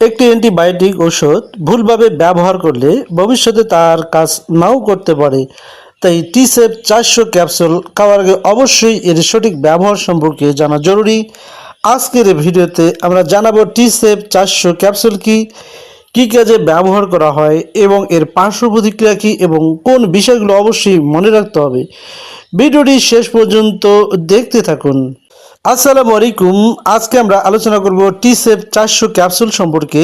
একটি অ্যান্টিবায়োটিক ওষুধ ভুলভাবে ব্যবহার করলে ভবিষ্যতে তার কাজ নাও করতে পারে। তাই টিসেপ 400 ক্যাপসুল খাওয়ার আগে অবশ্যই এর সঠিক ব্যবহার সম্পর্কে জানা জরুরি। আজকের এই ভিডিওতে আমরা জানাবো টিসেপ 400 ক্যাপসুল কি, কী কাজে ব্যবহার করা হয় এবং এর পার্শ্ব প্রতিক্রিয়া কী এবং কোন বিষয়গুলো অবশ্যই মনে রাখতে হবে। ভিডিওটি শেষ পর্যন্ত দেখতে থাকুন। আসসালামু আলাইকুম। আজকে আমরা আলোচনা করব টিসেপ 400 ক্যাপসুল সম্পর্কে।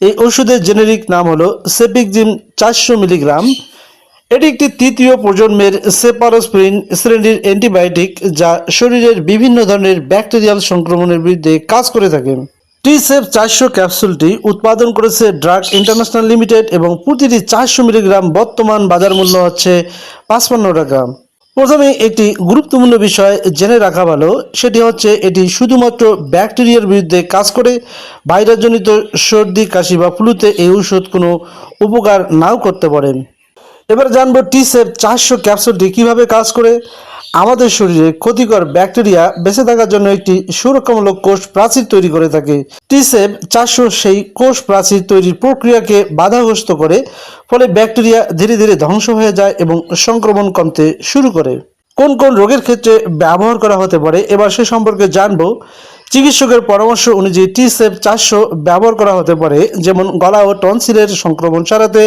এই ওষুধের জেনেরিক নাম হলো সেপিকজিম 400 মিলিগ্রাম। এটি একটি তৃতীয় প্রজন্মের সেফালোস্পিরিন শ্রেণীর অ্যান্টিবায়োটিক যা শরীরের বিভিন্ন ধরনের ব্যাকটেরিয়াল সংক্রমণের বিরুদ্ধে কাজ করে থাকে। টিসেপ 400 ক্যাপসুলটি উৎপাদন করেছে ড্রাগ ইন্টারন্যাশনাল লিমিটেড এবং প্রতিটি 400 মিলিগ্রাম বর্তমান বাজার মূল্য হচ্ছে 55 টাকা। প্রথমে একটি গুরুত্বপূর্ণ বিষয় জেনে রাখা ভালো, সেটি হচ্ছে এটি শুধুমাত্র ব্যাকটেরিয়ার বিরুদ্ধে কাজ করে। ভাইরাসজনিত সর্দি কাশি বা ফ্লুতে এই ওষুধ কোনো উপকার নাও করতে পারে। এবার জানবো টিসেপ 400 ক্যাপসুলটি কিভাবে কাজ করে। আমাদের শরীরে ক্ষতিকর ব্যাকটেরিয়া বেঁচে থাকার জন্য একটি সুরক্ষামূলক কোষ প্রাচীর তৈরি করে থাকে। টিসেপ 400 সেই কোষ প্রাচীর তৈরির প্রক্রিয়াকে বাধাগ্রস্ত করে, ফলে ব্যাকটেরিয়া ধীরে ধীরে ধ্বংস হয়ে যায় এবং সংক্রমণ কমতে শুরু করে। কোন কোন রোগের ক্ষেত্রে ব্যবহার করা হতে পারে এবার সে সম্পর্কে জানবো। চিকিৎসকের পরামর্শ অনুযায়ী টিসেপ 400 ব্যবহার করা হতে পারে যেমন গলা ও টনসিলের সংক্রমণ সারাতে,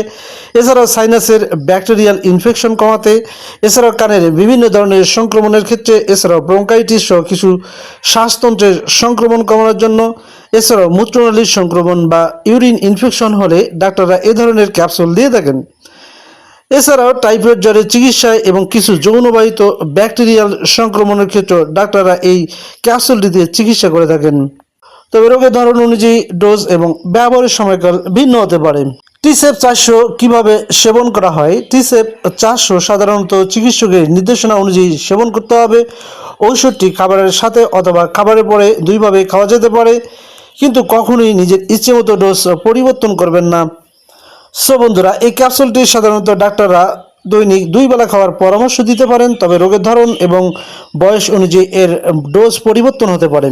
এছাড়াও সাইনাসের ব্যাকটেরিয়াল ইনফেকশন কমাতে, এছাড়াও কানের বিভিন্ন ধরনের সংক্রমণের ক্ষেত্রে, এছাড়াও ব্রঙ্কাইটিস সহ কিছু শ্বাসতন্ত্রের সংক্রমণ কমানোর জন্য, এছাড়াও মূত্রনালীর সংক্রমণ বা ইউরিন ইনফেকশন হলে ডাক্তাররা এ ধরনের ক্যাপসুল দিয়ে থাকেন। এছাড়াও টাইফয়েড জ্বরের চিকিৎসায় এবং কিছু যৌনবাহিত ব্যাকটেরিয়াল সংক্রমণের ক্ষেত্রে ডাক্তাররা এই ক্যাপসুলটি দিয়ে চিকিৎসা করে থাকেন। তবে রোগের ধরন অনুযায়ী ডোজ এবং ব্যবহারের সময়কাল ভিন্ন হতে পারে। টিসেপ 400 কিভাবে সেবন করা হয়। টিসেপ 400 সাধারণত চিকিৎসকের নির্দেশনা অনুযায়ী সেবন করতে হবে। ঔষধটি খাবারের সাথে অথবা খাবারের পরে দুইভাবে খাওয়া যেতে পারে, কিন্তু কখনোই নিজের ইচ্ছেমতো ডোজ পরিবর্তন করবেন না। বন্ধুরা, এই ক্যাপসুলটি সাধারণত ডাক্তাররা দৈনিক 2 বেলা খাওয়ার পরামর্শ দিতে পারেন, তবে রোগের ধরন এবং বয়স অনুযায়ী এর ডোজ পরিবর্তন হতে পারে।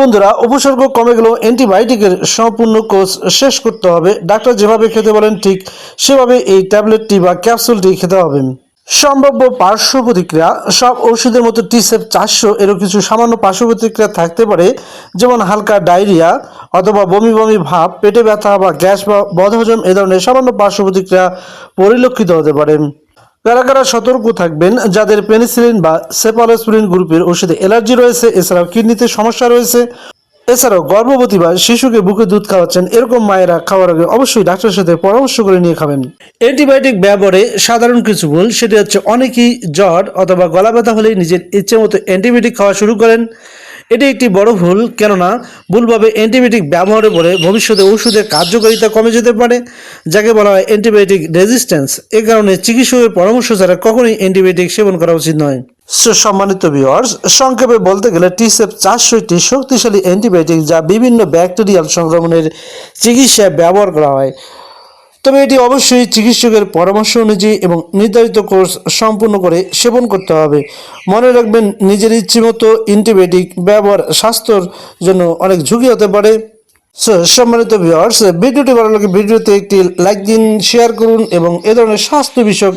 বন্ধুরা, উপসর্গ কমে গেলেও অ্যান্টিবায়োটিকের সম্পূর্ণ কোর্স শেষ করতে হবে। ডাক্তার যেভাবে খেতে বলেন ঠিক সেভাবে এই ট্যাবলেটটি বা ক্যাপসুলটি খেতে হবে। সম্ভাব্য পার্শ্ব প্রতিক্রিয়া। সব ওষুধের মতো টিসেপ 400 এরও কিছু সামান্য পার্শ্ব প্রতিক্রিয়া থাকতে পারে, যেমন হালকা ডায়রিয়া অথবা বমি বমি ভাব, পেটে ব্যথা বা গ্যাস বা বদহজম, এ ধরনের সামান্য পার্শ্ব প্রতিক্রিয়া পরিলক্ষিত হতে পারে। কারা কারা সতর্ক থাকবেন? যাদের পেনিসিলিন বা সেফালোস্পিরিন গ্রুপের ওষুধে অ্যালার্জি রয়েছে, এছাড়াও কিডনিতে সমস্যা রয়েছে, এছাড়াও গর্ভবতী বা শিশুকে বুকে দুধ খাওয়াচ্ছেন, এরকম মায়েরা খাওয়ার আগে অবশ্যই ডাক্তারের সাথে পরামর্শ করে নিয়ে খাবেন। অ্যান্টিবায়োটিক ব্যবহারে সাধারণ কিছু ভুল, সেটি হচ্ছে অনেকেই জ্বর অথবা গলা ব্যথা হলেই নিজের ইচ্ছে মতো অ্যান্টিবায়োটিক খাওয়া শুরু করেন। এটি একটি বড় ভুল, কেননা ভুলভাবে অ্যান্টিবায়োটিক ব্যবহারের পরে ভবিষ্যতে ওষুধের কার্যকারিতা কমে যেতে পারে, যাকে বলা হয় অ্যান্টিবায়োটিক রেজিস্ট্যান্স। এ কারণে চিকিৎসকের পরামর্শ ছাড়া কখনোই অ্যান্টিবায়োটিক সেবন করা উচিত নয়। সম্মানিত ভিউয়ার্স, সংক্ষেপে বলতে গেলে টিসেপ 400 একটি শক্তিশালী অ্যান্টিবায়োটিক যা বিভিন্ন ব্যাকটেরিয়াল সংক্রমণের চিকিৎসায় ব্যবহার করা হয়। তবে এটি অবশ্যই চিকিৎসকের পরামর্শ অনুযায়ী এবং নির্ধারিত কোর্স সম্পূর্ণ করে সেবন করতে হবে। মনে রাখবেন, নিজের ইচ্ছেমতো অ্যান্টিবায়োটিক ব্যবহার স্বাস্থ্যের জন্য অনেক ঝুঁকি হতে পারে। সম্মানিত ভিউয়ার্স, ভিডিওটি ভালো লাগে ভিডিওতে একটি লাইক দিন, শেয়ার করুন এবং এ ধরনের স্বাস্থ্য বিষয়ক